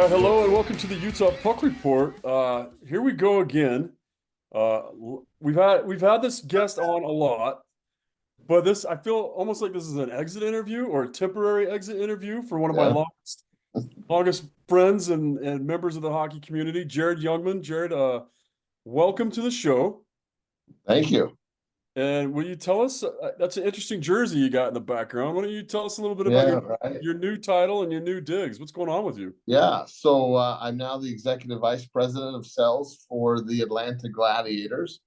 Hello and welcome to the Utah Puck Report. Here we go again. Uh, we've had this guest on a lot, but this I feel almost like this is an exit interview or a temporary exit interview for one of my Yeah, longest friends and members of the hockey community, Jared Youngman. Jared, welcome to the show. thank you. And will you tell us, that's an interesting jersey you got in the background. Why don't you tell us a little bit about Yeah, right. your new title and your new digs? What's going on with you? Yeah, so I'm now the executive vice president of sales for the Atlanta Gladiators,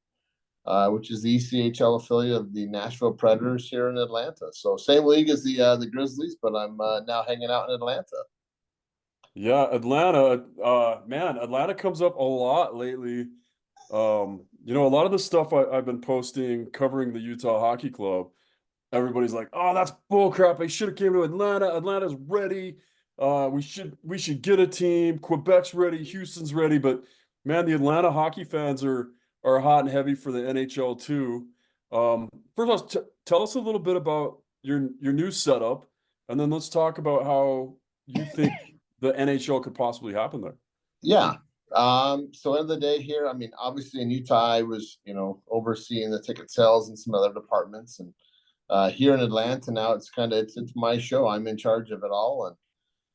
which is the ECHL affiliate of the Nashville Predators here in Atlanta. So same league as the Grizzlies, but I'm now hanging out in Atlanta. Yeah, Atlanta, man, Atlanta comes up a lot lately. A lot of the stuff I've been posting covering the Utah Hockey Club, everybody's like, "Oh, that's bull crap. They should have came to Atlanta. Atlanta's ready. We should get a team. Quebec's ready. Houston's ready." But man, the Atlanta hockey fans are hot and heavy for the NHL too. First off, tell us a little bit about your new setup, and then let's talk about how you think the NHL could possibly happen there. Yeah. So end of the day here, I mean, obviously in Utah, I was, overseeing the ticket sales and some other departments, and here in Atlanta now, it's my show. I'm in charge of it all, and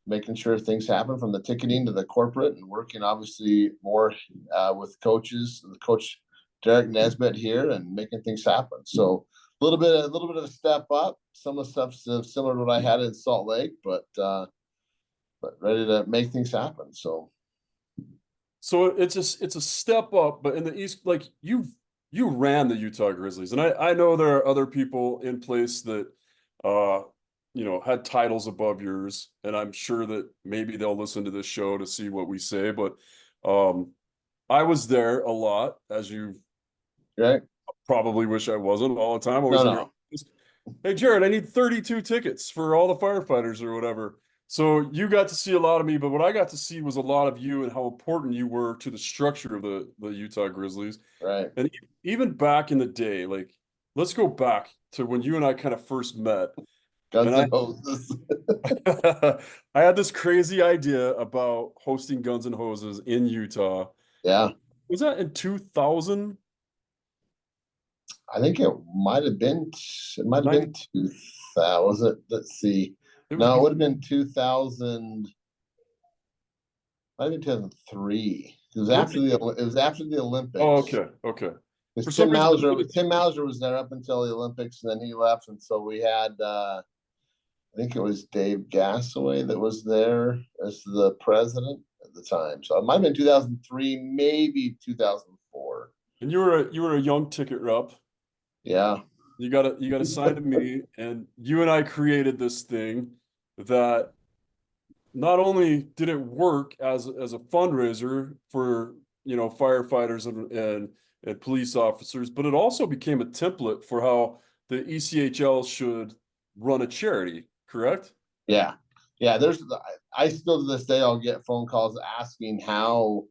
making sure things happen from the ticketing to the corporate, and working obviously more with coaches, the coach Derek Nesbitt here, and making things happen. So a little bit of a step up. Some of the stuff's similar to what I had in Salt Lake, but ready to make things happen. So So it's a step up, but in the East, like you ran the Utah Grizzlies, and I know there are other people in place that uh had titles above yours, and I'm sure that maybe they'll listen to this show to see what we say, but um I was there a lot, as you right, probably wish I wasn't all the time, always no, in your no, office. Hey Jared, I need 32 tickets for all the firefighters or whatever. So you got to see a lot of me, but what I got to see was a lot of you and how important you were to the structure of the Utah Grizzlies. right, And even back in the day, like let's go back to when you and I kind of first met. And Guns and Hoses. I had this crazy idea about hosting Guns and Hoses in Utah. Yeah, Was that in 2000? I think it might have been. It might have 90, been 2000. Was it? Let's see. it was No, it would before. have been 2000. Might have been 2003. It was What? after the Oh, Olympics. okay, okay. For Because some reason, Tim Mauser was there up until the Olympics, and then he left, and so we had. I think it was Dave Gasaway that was there as the president at the time. So it might have been 2003, maybe 2004. and you were a young ticket rep. Yeah, You got assigned to me, and you and I created this thing that not only did it work as a fundraiser for firefighters and police officers, but it also became a template for how the ECHL should run a charity, correct? yeah, yeah. I still to this day I'll get phone calls asking how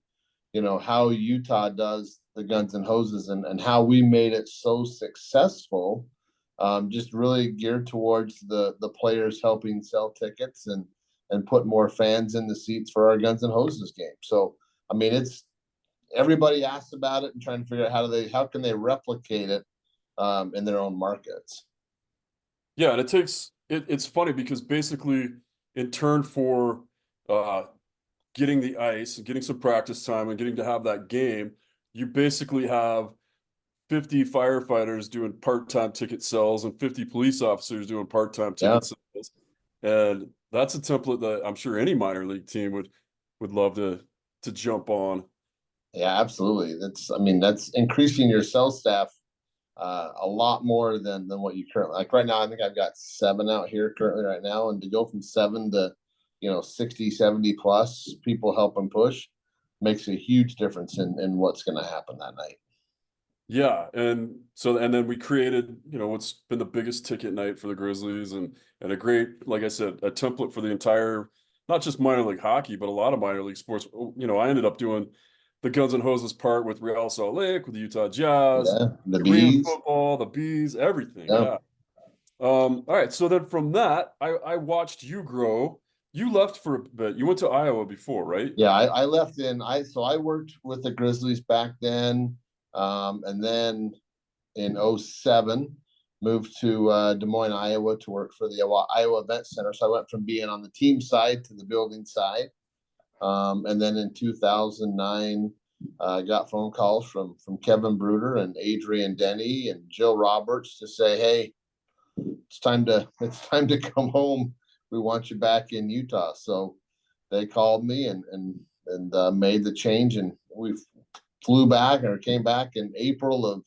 Utah does the Guns and Hoses, and how we made it so successful. Just really geared towards the players helping sell tickets and put more fans in the seats for our Guns and Hoses game. So I mean, it's everybody asks about it and trying to figure out how can they replicate it in their own markets. Yeah, and it's funny because basically in turn for uh getting the ice and getting some practice time and getting to have that game, you basically have 50 firefighters doing part-time ticket sales and 50 police officers doing part-time Yeah, ticket sales. And that's a template that I'm sure any minor league team would love to jump on. yeah, absolutely. That's increasing your sales staff a lot more than what you currently like right now. I think I've got 7 out here currently right now, and to go from 7 to 60, 70 plus people helping push makes a huge difference in what's going to happen that night. Yeah, and then we created, what's been the biggest ticket night for the Grizzlies and a great, like I said, a template for the entire, not just minor league hockey, but a lot of minor league sports. I ended up doing the Guns and Hoses part with Real Salt Lake, with the Utah Jazz, Yeah, the arena bees. football, the bees, everything. Yeah, Yeah. All right. So then from that, I watched you grow. you left for a bit. You went to Iowa before, right? Yeah, I left in I worked with the Grizzlies back then, and then in '07 moved to Des Moines, Iowa to work for the Iowa Event Center. So I went from being on the team side to the building side. And then in 2009, I got phone calls from Kevin Bruder and Adrian Denny and Jill Roberts to say, "Hey, it's time to come home. We want you back in Utah." So they called me and made the change, and we flew back or came back in April of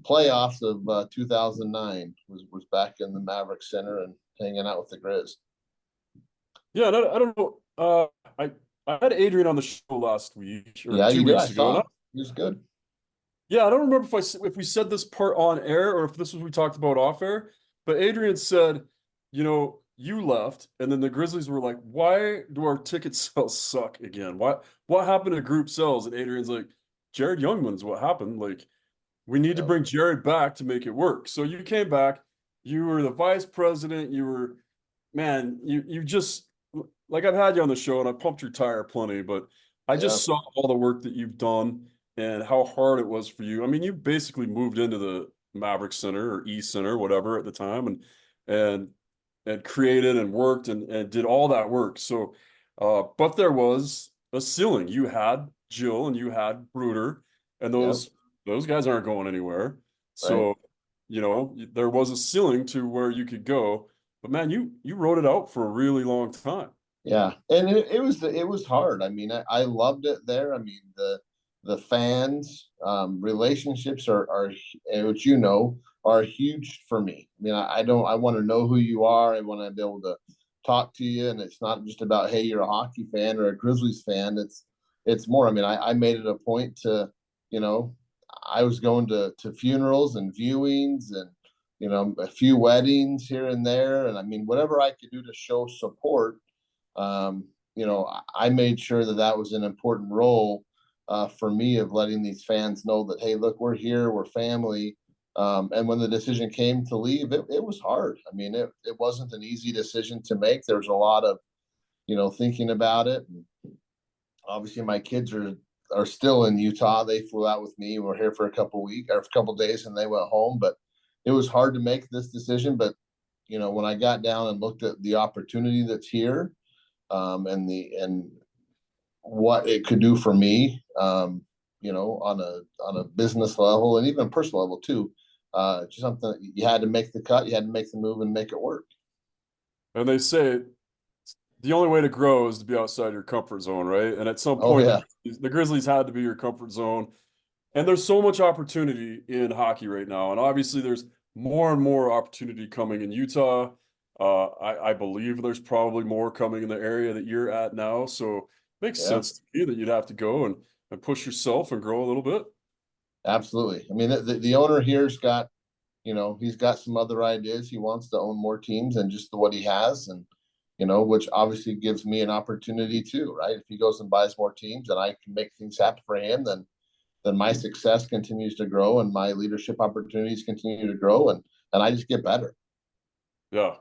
playoffs of 2009. Was back in the Maverick Center and hanging out with the Grizz. Yeah, and I don't know. I had Adrian on the show last week or Yeah, two you did. I weeks ago, and saw. He was good. yeah, I don't remember if we said this part on air or if this was we talked about off air, but Adrian said, you left, and then the Grizzlies were like, "Why do our ticket sales suck again? What happened to group sales?" And Adrian's like, "Jared Youngman's what happened. Like, we need to Yeah, bring Jared back to make it work." So you came back, you were the vice president, you were, man, you just like I've had you on the show and I pumped your tire plenty, but I yeah, just saw all the work that you've done and how hard it was for you. I mean, you basically moved into the Maverick Center or E Center, whatever at the time, and and created and worked and did all that work. So, but there was a ceiling. You had Jill and you had Bruder, and yeah. those guys aren't going anywhere. Right. So, there was a ceiling to where you could go. But man, you wrote it out for a really long time. Yeah, and it was hard. I mean, I loved it there. I mean, the fans relationships are which are huge for me. I mean, I don't I want to know who you are. I want to be able to talk to you, and it's not just about, hey, you're a hockey fan or a Grizzlies fan. It's more. I mean, I made it a point to, you know, I was going to funerals and viewings and a few weddings here and there, and I mean, whatever I could do to show support. I made sure that that was an important role for me of letting these fans know that, hey, look, we're here, we're family. And when the decision came to leave, it was hard. I mean, it wasn't an easy decision to make. There was a lot of, thinking about it. And obviously, my kids are still in Utah. They flew out with me. We're here for a couple weeks or a couple days, and they went home. But it was hard to make this decision. But when I got down and looked at the opportunity that's here, and what it could do for me, on a business level and even personal level too. Just something that you had to make the cut, you had to make the move and make it work. And they say the only way to grow is to be outside your comfort zone, right? And at some Oh point, yeah, the Grizzlies had to be your comfort zone. And there's so much opportunity in hockey right now. And obviously, there's more and more opportunity coming in Utah. I believe there's probably more coming in the area that you're at now. So it makes yeah, sense to me that you'd have to go and push yourself and grow a little bit. absolutely. I mean, the owner here's got, he's got some other ideas. He wants to own more teams than just what he has, and which obviously gives me an opportunity too, right? If he goes and buys more teams and I can make things happen for him, then my success continues to grow and my leadership opportunities continue to grow, and I just get better. Yeah.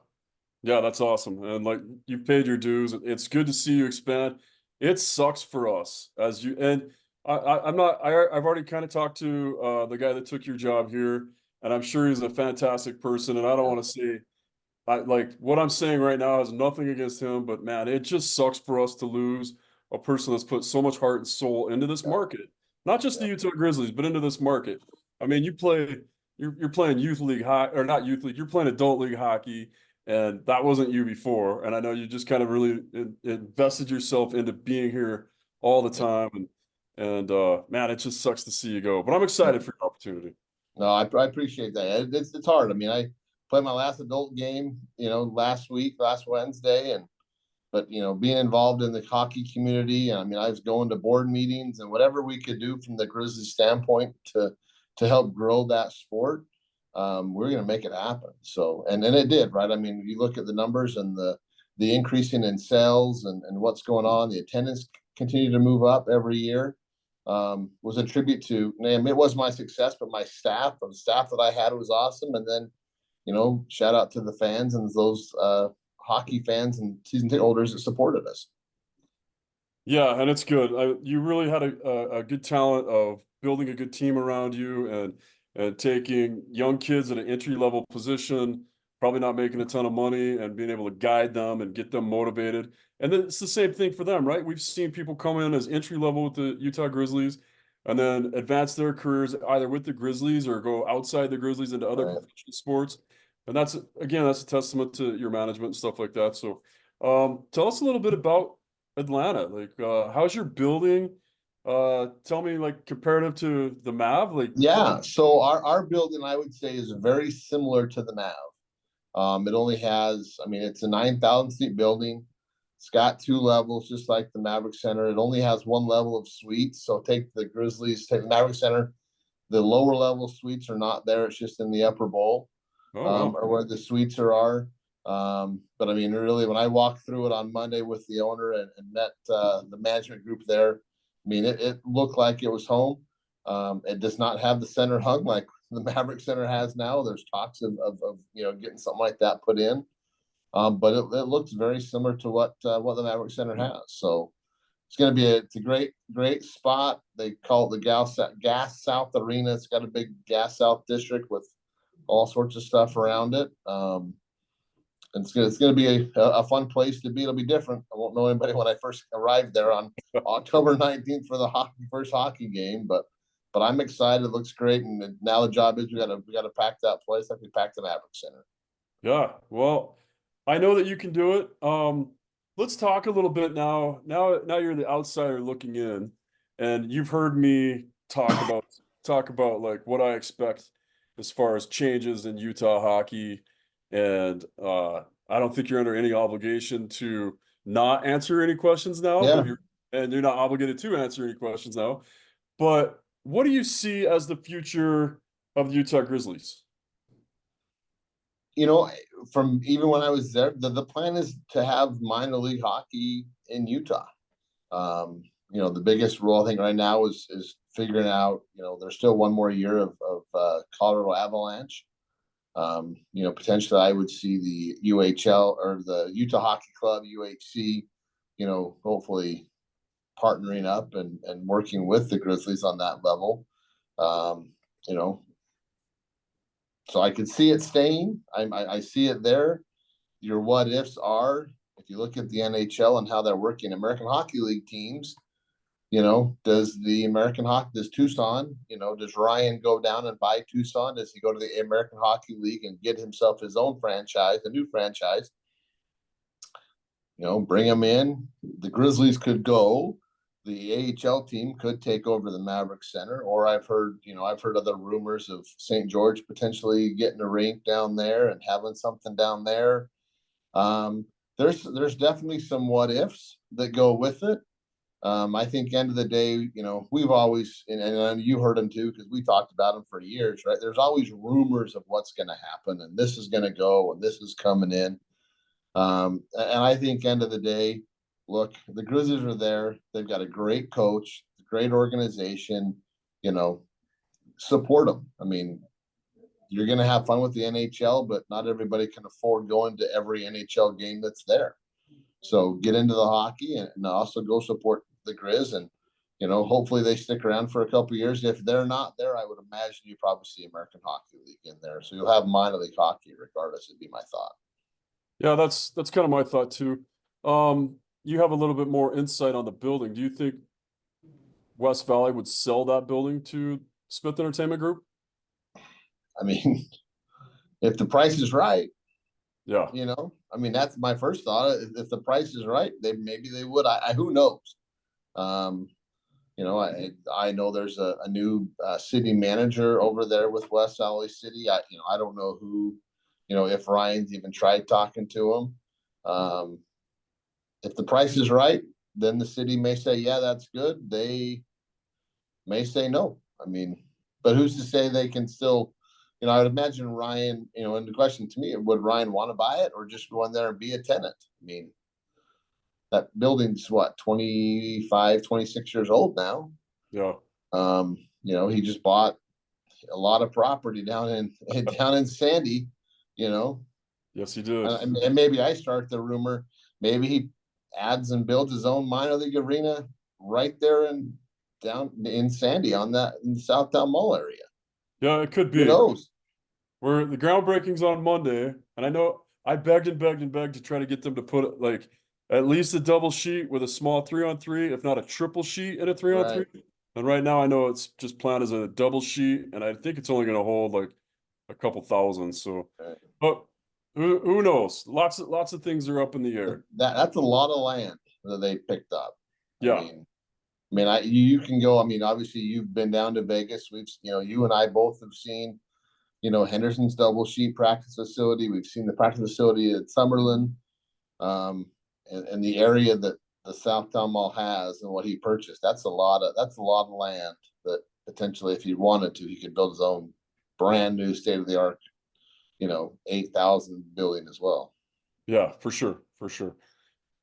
Yeah, that's awesome. And like you've paid your dues. It's good to see you expand. It sucks for us as you and I'm not I've already kind of talked to the guy that took your job here, and I'm sure he's a fantastic person. And I don't Yeah, want to say like what I'm saying right now has nothing against him, but man, it just sucks for us to lose a person that's put so much heart and soul into this yeah, market. Not just the yeah, Utah Grizzlies, but into this market. I mean, you're playing youth league hockey or not youth league, you're playing adult league hockey, and that wasn't you before. And I know you just kind of really invested yourself into being here all the yeah, time, and man, it just sucks to see you go. But I'm yeah. excited for your opportunity. No, I appreciate that. It's hard. I mean, I played my last adult game, last Wednesday, and but being involved in the hockey community, and I mean, I was going to board meetings and whatever we could do from the Grizzlies standpoint to help grow that sport. We're going to make it happen. So, and it did, right? I mean, you look at the numbers and the increasing in sales and what's going on, the attendance continue to move up every year. Was a tribute to, it was my success, but my staff, the staff that I had was awesome. And then, shout out to the fans and those hockey fans and season ticket holders that supported us. Yeah, and it's good. You really had a good talent of building a good team around you and taking young kids in an entry level position, probably not making a ton of money, and being able to guide them and get them motivated. And then it's the same thing for them, right? We've seen people come in as entry level with the Utah Grizzlies and then advance their careers either with the Grizzlies or go outside the Grizzlies into other Right. professional sports. And that's again, that's a testament to your management and stuff like that. So tell us a little bit about Atlanta. Like, how's your building? Tell me, like, comparative to the Mav, like, Yeah, so our building, I would say, is very similar to the Mav. It only has, I mean, it's a 9,000 seat building. It's got two levels, just like the Maverick Center. It only has one level of suites. So take the Grizzlies, take the Maverick Center. The lower level suites are not there. It's just in the upper bowl, oh wow, or where the suites are. But I mean, really, when I walked through it on Monday with the owner and met the management group there, I mean, it looked like it was home. It does not have the center hung like the Maverick Center has now. There's talks of getting something like that put in, but it looks very similar to what the Maverick Center has. So it's going to be it's a great spot. They call it the Gas South Arena. It's got a big Gas South district with all sorts of stuff around it. And it's gonna be a fun place to be. It'll be different. I won't know anybody when I first arrived there on October 19th for the first hockey game, but I'm excited. It looks great, and now the job is we gotta pack that place like we packed the Maverick Center. yeah. Well, I know that you can do it. Let's talk a little bit now. Now you're the outsider looking in, and you've heard me talk about like what I expect as far as changes in Utah hockey, and I don't think you're under any obligation to not answer any questions now, but Yeah, you're not obligated to answer any questions now. But what do you see as the future of the Utah Grizzlies? you know, from even when I was there, the plan is to have minor league hockey in Utah. The biggest role I think right now is figuring out. There's still one more year of Colorado Avalanche. Potentially I would see the UHL or the Utah Hockey Club, UHC, hopefully partnering up and working with the Grizzlies on that level. Um, you know, so I could see it staying. I see it there. Your what ifs are, if you look at the NHL and how they're working, American Hockey League teams, does Tucson, does Ryan go down and buy Tucson? Does he go to the American Hockey League and get himself his own franchise, a new franchise? Bring him in. The Grizzlies could go. The AHL team could take over the Maverick Center, or I've heard other rumors of St. George potentially getting a rink down there and having something down there. Um, there's definitely some what ifs that go with it. I think end of the day, we've always, and you heard them too, because we talked about them for years, right? There's always rumors of what's going to happen and this is going to go and this is coming in. And I think end of the day, look, the Grizzlies are there. They've got a great coach, great organization, you know, support them. I mean, you're going to have fun with the NHL, but not everybody can afford going to every NHL game that's there. So get into the hockey and also go support the Grizz, and hopefully they stick around for a couple of years. If they're not there, I would imagine you probably see American Hockey League in there. So you'll have minor league hockey regardless. Would be my thought. Yeah, that's kind of my thought too. You have a little bit more insight on the building. Do you think West Valley would sell that building to Smith Entertainment Group? I mean, if the price is right, Yeah. I mean that's my first thought. If the price is right, maybe they would. I who knows? Um, I know there's a new city manager over there with West Valley City. I don't know who, if Ryan's even tried talking to him. If the price is right, then the city may say, yeah, that's good. They may say no. I mean, but who's to say they can still, I would imagine Ryan, and the question to me, would Ryan want to buy it or just go in there and be a tenant? I mean, that building's what, 25, 26 years old now. Yeah. He just bought a lot of property down in down in Sandy, you know. Yes, he did. And maybe I start the rumor. Maybe he adds and builds his own minor league arena right there in down in Sandy on that in the Southtown Mall area. Yeah, it could Who be. knows? Where the groundbreaking's on Monday, and I know I begged and begged and begged to try to get them to put like at least a double sheet with a small 3-on-3, if not a triple sheet and a 3-on-3. Right. And right now I know it's just planned as a double sheet, and I think it's only going to hold like a couple thousand. So, Right. but who knows? Lots of things are up in the air. That's a lot of land that they picked up. I Yeah, mean, you can go. I mean, obviously you've been down to Vegas. You and I both have seen, Henderson's double sheet practice facility. We've seen the practice facility at Summerlin, and the area that the Southtown Mall has and what he purchased. That's a lot of land that potentially, if he wanted to, he could build his own brand new state of the art, 8,000 building as well. yeah, for sure, for sure.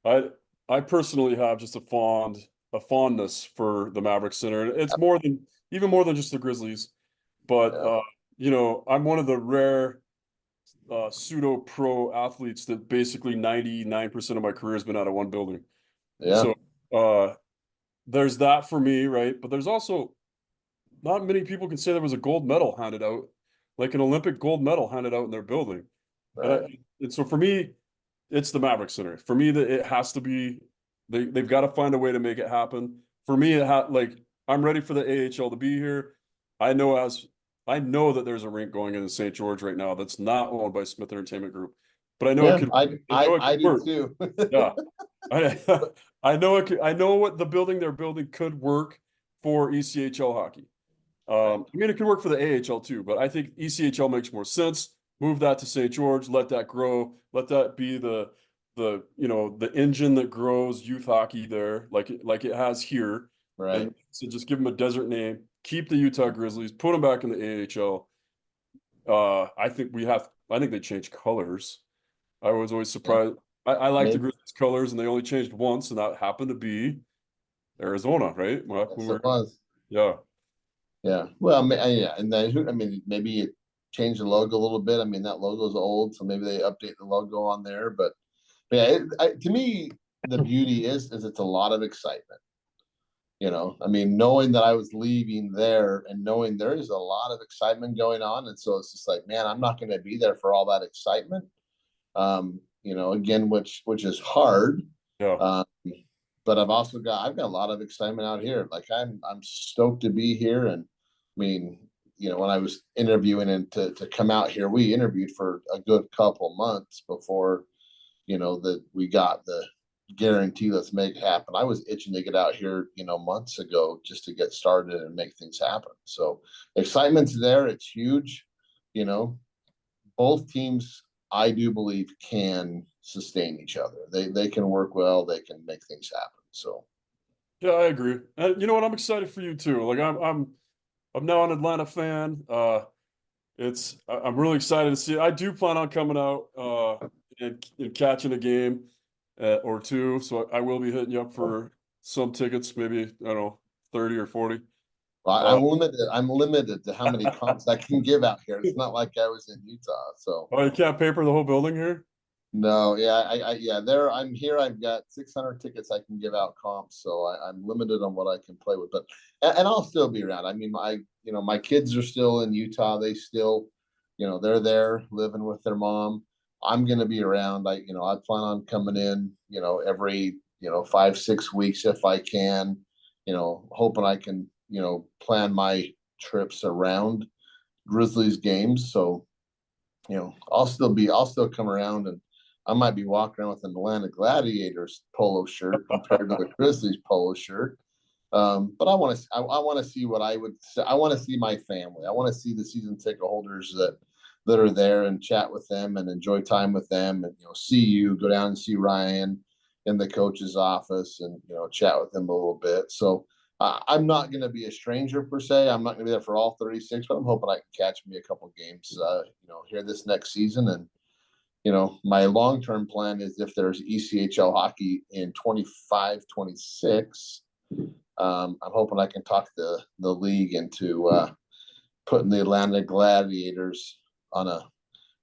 I I personally have just a fondness for the Maverick Center. It's more than even more than just the Grizzlies, but Yeah, I'm one of the rare pseudo pro athletes that basically 99% of my career has been out of one building. yeah, So uh there's that for me, right? But there's also not many people can say there was a gold medal handed out, like an Olympic gold medal handed out in their building. And right. and so for me, it's the Maverick Center. For me, that it has to be they've got to find a way to make it happen. For me, like I'm ready for the AHL to be here. I know as I know that there's a rink going in St. George right now that's not owned by Smith Entertainment Group, but I know it Yeah, could. I I know I it I could do work. too. Yeah, I I know it could. I know what the building they're building could work for ECHL hockey. Right. I mean, it could work for the AHL too, but I think ECHL makes more sense. Move that to St. George, let that grow, let that be the engine that grows youth hockey there, like it has here, Right. and so just give them a desert name. Keep the Utah Grizzlies, put them back in the AHL. I think they changed colors. I was always Yeah. surprised. I like the Maybe. Grizzlies colors, and they only changed once, and that happened to be Arizona, right? When Yes, we it were, was. yeah, Yeah. Well, yeah, and then maybe it changed the logo a little bit. I mean, that logo's old, so maybe they update the logo on there. But yeah, to me, the beauty is it's a lot of excitement. I mean, knowing that I was leaving there and knowing there is a lot of excitement going on, and so it's just like, man, I'm not going to be there for all that excitement. Again, which is hard. yeah. Um, but I've got a lot of excitement out here. Like I'm stoked to be here. And I mean, when I was interviewing and to come out here, we interviewed for a good couple months before, that we got the guarantee, let's make it happen. I was itching to get out here, months ago just to get started and make things happen. So excitement's there. It's huge. You know, both teams, I do believe, can sustain each other. They can work well. They can make things happen. So Yeah, I agree. And you know what? I'm excited for you too. Like I'm now an Atlanta fan. I'm really excited to see it. I do plan on coming out and catching a game or two. So I will be hitting you up for some tickets, maybe, I don't know, 30 or 40. I, Uh, I'm limited. I'm limited to how many comps I can give out here. It's not like I was in Utah. So oh, you can't pay for the whole building here? no, yeah, yeah. There, I'm here. I've got 600 tickets I can give out comps, so I'm limited on what I can play with. But and I'll still be around. I mean, my kids are still in Utah. They still, they're there living with their mom. I'm gonna be around. I plan on coming in, every 5-6 weeks if I can. Hoping I can, plan my trips around Grizzlies games. So I'll still come around, and I might be walking around with an Atlanta Gladiators polo shirt compared to the Grizzlies polo shirt. But I want to see what I would say. I want to see my family. I want to see the season ticket holders that are there and chat with them and enjoy time with them, and see you go down and see Ryan in the coach's office and chat with them a little bit. So I'm not going to be a stranger per se. I'm not going to be there for all 36, but I'm hoping I can catch me a couple games, here this next season. And my long term plan is if there's ECHL hockey in 25, 26, I'm hoping I can talk the league into putting the Atlanta Gladiators on a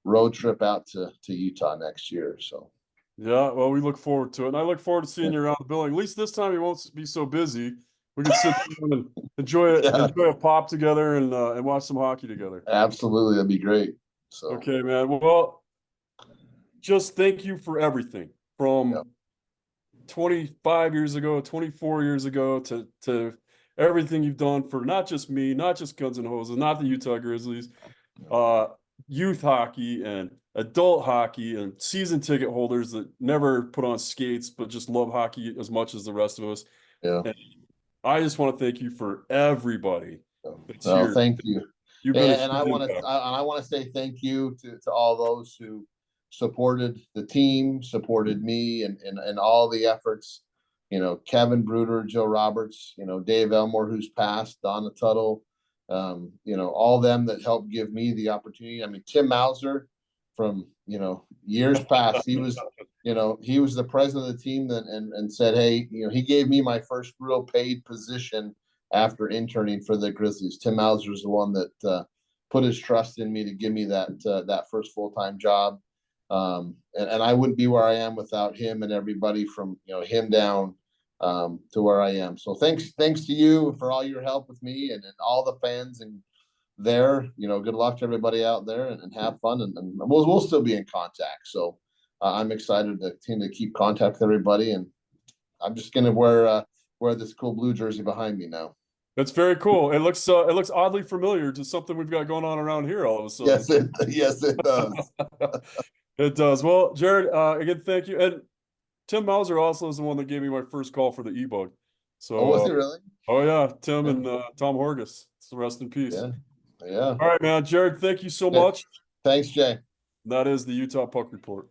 road trip out to Utah next year. So Yeah, well, we look forward to it, and I look forward to seeing you around the building. At least this time you won't be so busy. We can sit down and yeah, enjoy a pop together, and watch some hockey together. absolutely, that'd be great. So Okay, man. Well, just thank you for everything yeah, from 25 years ago, 24 years ago to everything you've done for not just me, not just Guns and Hoses, not the Utah Grizzlies, uh, youth hockey and adult hockey and season ticket holders that never put on skates but just love hockey as much as the rest of us. yeah. And I just want to thank you for everybody that's Well, here. thank you. You've been a And I huge want to impact. I want to say thank you to all those who supported the team, supported me, and all the efforts. You know, Kevin Bruder, Joe Roberts, you know, Dave Elmore, who's passed, Donna Tuttle, you know, all them that helped give me the opportunity. I mean, Tim Mauser from, you know, years past, he was, you know, he was the president of the team and said, hey, you know, he gave me my first real paid position after interning for the Grizzlies. Tim Mauser is the one that put his trust in me to give me that first full-time job. And I wouldn't be where I am without him and everybody from, you know, him down to where I am. So thanks to you for all your help with me and all the fans and there, you know, good luck to everybody out there and have fun and we'll still be in contact. So I'm excited to keep contact with everybody, and I'm just gonna wear this cool blue jersey behind me now. That's very cool. It looks oddly familiar to something we've got going on around here all of a sudden. Yes, it does. It does. Well, Jared, again, thank you. And Tim Mauser also is the one that gave me my first call for the e-bug. So, Oh, was he really? oh yeah, Tim Yeah. and Tom Horgus. So rest in peace. Yeah. Yeah. All right, man. Jared, thank you so Okay. much. Thanks, Jay. That is the Utah Puck Report.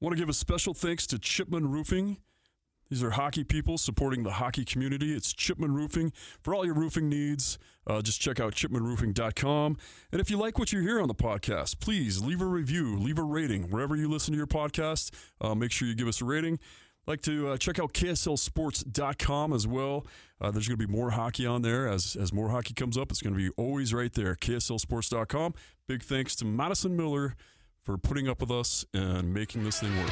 Want to give a special thanks to Chipman Roofing. These are hockey people supporting the hockey community. It's Chipman Roofing. For all your roofing needs, just check out chipmanroofing.com. And if you like what you hear on the podcast, please leave a review, leave a rating. Wherever you listen to your podcast, make sure you give us a rating. Like to check out kslsports.com as well. There's going to be more hockey on there. As more hockey comes up, it's going to be always right there, kslsports.com. Big thanks to Madison Miller for putting up with us and making this thing work.